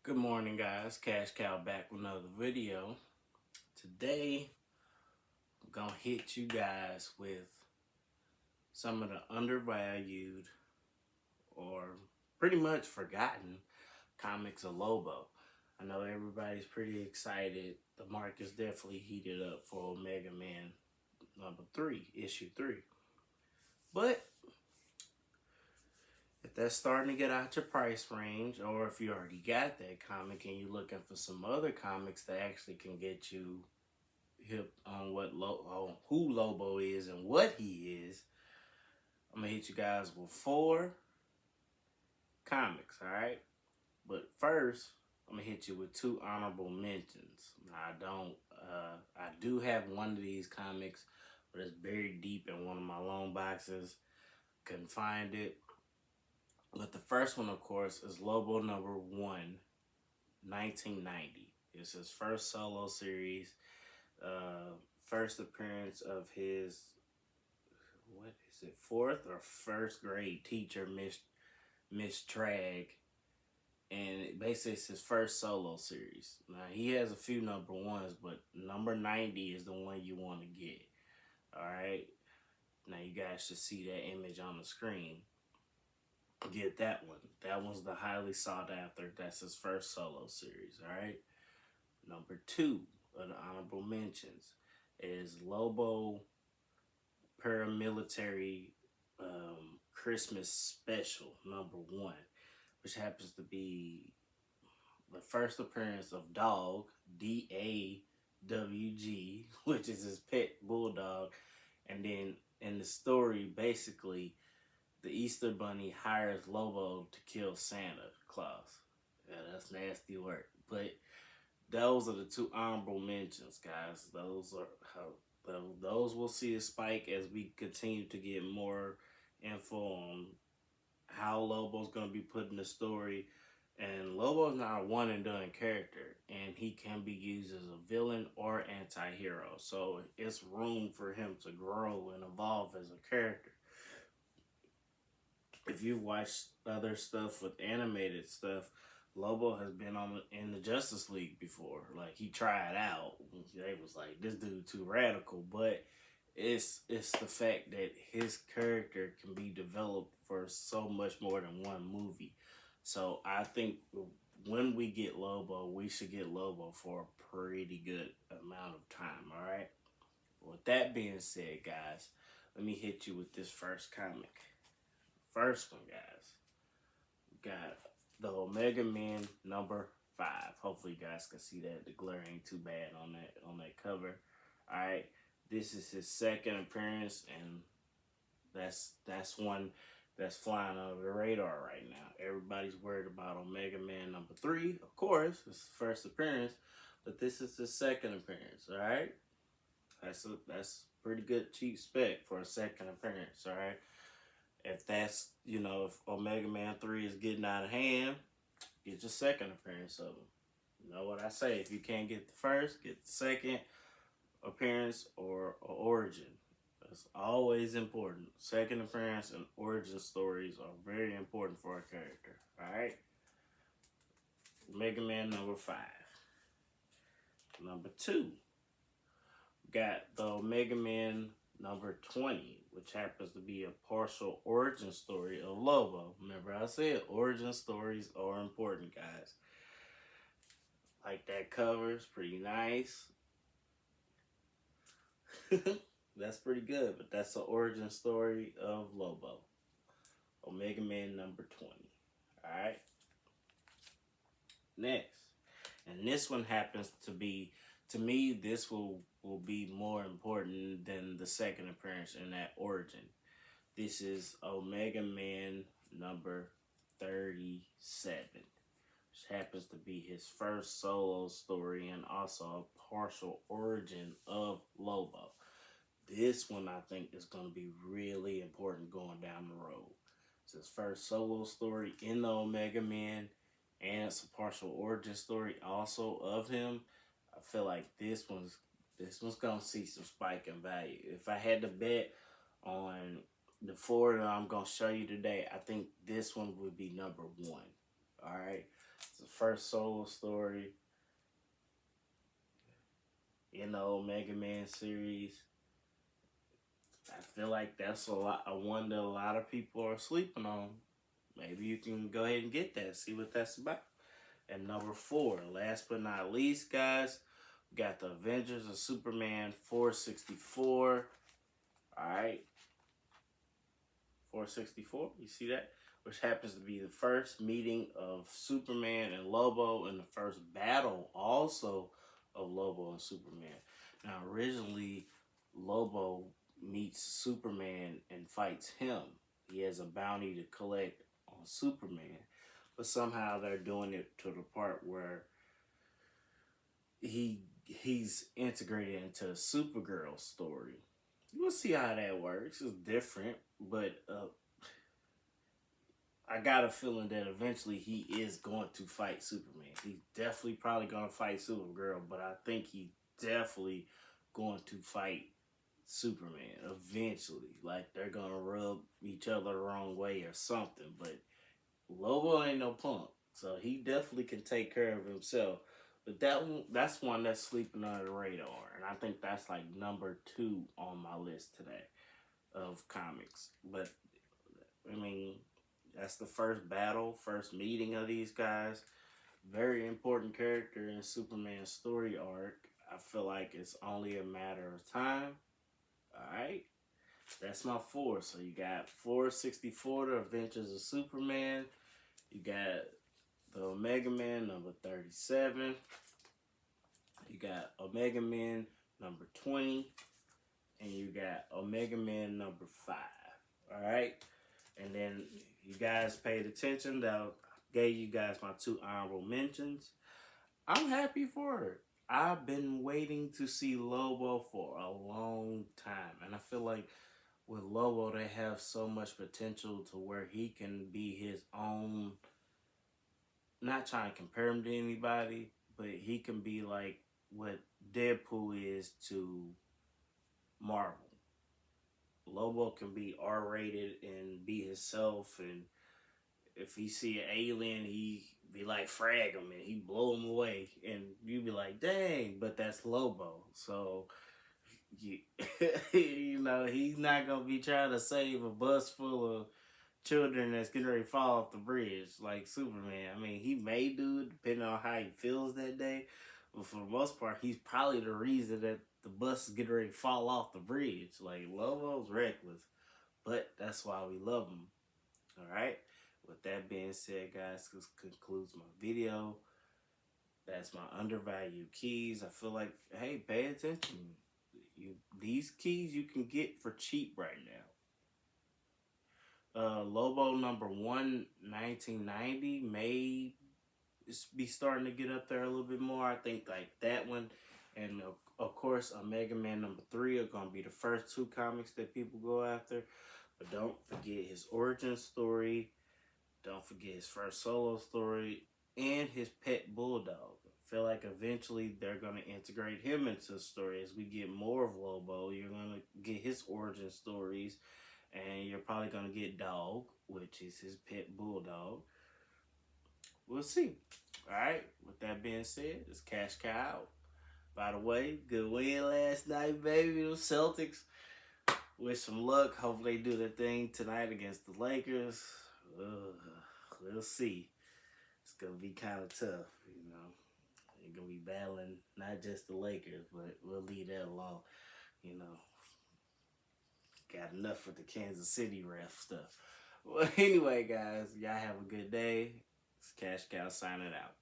Good morning, guys. Cash Cow back with another video. Today, I'm gonna hit you guys with some of the undervalued or pretty much forgotten comics of Lobo. I know everybody's pretty excited. The market's definitely heated up for Omega Man number 3, issue 3. But if that's starting to get out your price range, or if you already got that comic and you're looking for some other comics that actually can get you hip on on who Lobo is and what he is, I'm gonna hit you guys with 4 comics, all right? But first, I'm gonna hit you with 2 honorable mentions. Now, I do have one of these comics, but it's buried deep in one of my loan boxes. Couldn't find it. But the first one, of course, is Lobo number 1, 1990. It's his first solo series, first appearance of his, what is it, 4th or 1st grade teacher, Miss Trag. And basically it's his first solo series. Now, he has a few number 1s, but number 90 is the one you want to get. Alright? Now, you guys should see that image on the screen. Get that one. That one's the highly sought after. That's his first solo series. Alright? Number 2 of the honorable mentions is Lobo Paramilitary Christmas Special number 1, which happens to be the first appearance of Dog, Dawg, which is his pet bulldog. And then in the story, basically, the Easter Bunny hires Lobo to kill Santa Claus. Yeah, that's nasty work. But those are the 2 honorable mentions, guys. Those will see a spike as we continue to get more info on how Lobo's going to be put in the story. And Lobo's not a one and done character, and he can be used as a villain or anti-hero. So it's room for him to grow and evolve as a character. If you watch other stuff with animated stuff, Lobo has been in the Justice League before. Like, he tried out. They was like, this dude too radical. But it's the fact that his character can be developed for so much more than one movie. So I think when we get Lobo, we should get Lobo for a pretty good amount of time, all right? With that being said, guys, let me hit you with this first comic. First one, guys, we got the Omega Man number 5. Hopefully you guys can see that. The glare ain't too bad on that cover. All right, this is his second appearance, and that's one that's flying under the radar right now. Everybody's worried about Omega Man number 3, of course. It's his first appearance, but this is his second appearance. All right, that's pretty good cheap spec for a second appearance. All right. If that's, if Omega Man 3 is getting out of hand, get your second appearance of him. You know what I say? If you can't get the first, get the second appearance or origin. That's always important. Second appearance and origin stories are very important for a character. Alright? Omega Man number 5. Number 2. Got the Omega Man number 20, which happens to be a partial origin story of Lobo. Remember I said origin stories are important, guys. Like that cover, it's pretty nice. That's pretty good, but that's the origin story of Lobo. Omega Man number 20. Alright? Next. And this one happens to be, to me, this will be more important than the second appearance in that origin. This is Omega Man number 37, which happens to be his first solo story and also a partial origin of Lobo. This one I think is going to be really important going down the road. It's his first solo story in the Omega Man, and it's a partial origin story also of him. I feel like this one's gonna see some spike in value. If I had to bet on the 4 that I'm gonna show you today, I think this one would be number 1. All right, It's the first solo story in the Omega Man series. I feel like that's a one that a lot of people are sleeping on. Maybe you can go ahead and get that, see what that's about. And number 4, last but not least, guys, we got the Avengers of Superman 464. All right, 464. You see that? Which happens to be the first meeting of Superman and Lobo, and the first battle also of Lobo and Superman. Now, originally, Lobo meets Superman and fights him. He has a bounty to collect on Superman, but somehow they're doing it to the part where he's integrated into a Supergirl story. We'll see how that works. It's different, but I got a feeling that eventually he is going to fight Superman. He's definitely probably going to fight Supergirl, but I think he definitely going to fight Superman eventually. Like they're going to rub each other the wrong way or something. But Lobo ain't no punk, so he definitely can take care of himself. But that's one that's sleeping under the radar, and I think that's like number 2 on my list today of comics. But I mean, that's the first battle, first meeting of these guys. Very important character in Superman's story arc. I feel like it's only a matter of time. Alright? That's my 4. So you got 464, The Adventures of Superman. You got the Omega Man number 37. You got Omega Man number 20. And you got Omega Man number 5. Alright? And then you guys paid attention that I gave you guys my 2 honorable mentions. I'm happy for it. I've been waiting to see Lobo for a long time. And I feel like with Lobo, they have so much potential to where he can be his own. Not trying to compare him to anybody, but he can be like what Deadpool is to Marvel. Lobo can be R-rated and be himself, and if he see an alien, he be like frag him and he blow him away, and you be like, dang, but that's Lobo. So you, you know, he's not gonna be trying to save a bus full of children that's getting ready to fall off the bridge like Superman. I mean, he may do it depending on how he feels that day, but for the most part, he's probably the reason that the bus is getting ready to fall off the bridge. Like, Lobo's reckless, but that's why we love him. All right. With that being said, guys, this concludes my video. That's my undervalued keys. I feel like, hey, pay attention. These keys you can get for cheap right now. Lobo number 1, 1990 may be starting to get up there a little bit more. I think like that one, and of course, Omega Man number 3 are gonna be the first 2 comics that people go after. But don't forget his origin story. Don't forget his first solo story and his pet bulldog. I feel like eventually they're going to integrate him into the story. As we get more of Lobo, you're going to get his origin stories, and you're probably going to get Dog, which is his pet bulldog. We'll see. All right. With that being said, it's Cash Cow out. By the way, good win last night, baby. The Celtics. Wish some luck. Hopefully they do their thing tonight against the Lakers. We'll see. It's going to be kind of tough, you know. They're going to be battling not just the Lakers, but we'll leave that alone. You know, got enough with the Kansas City ref stuff. Well, anyway, guys, y'all have a good day. It's Cash Cow signing out.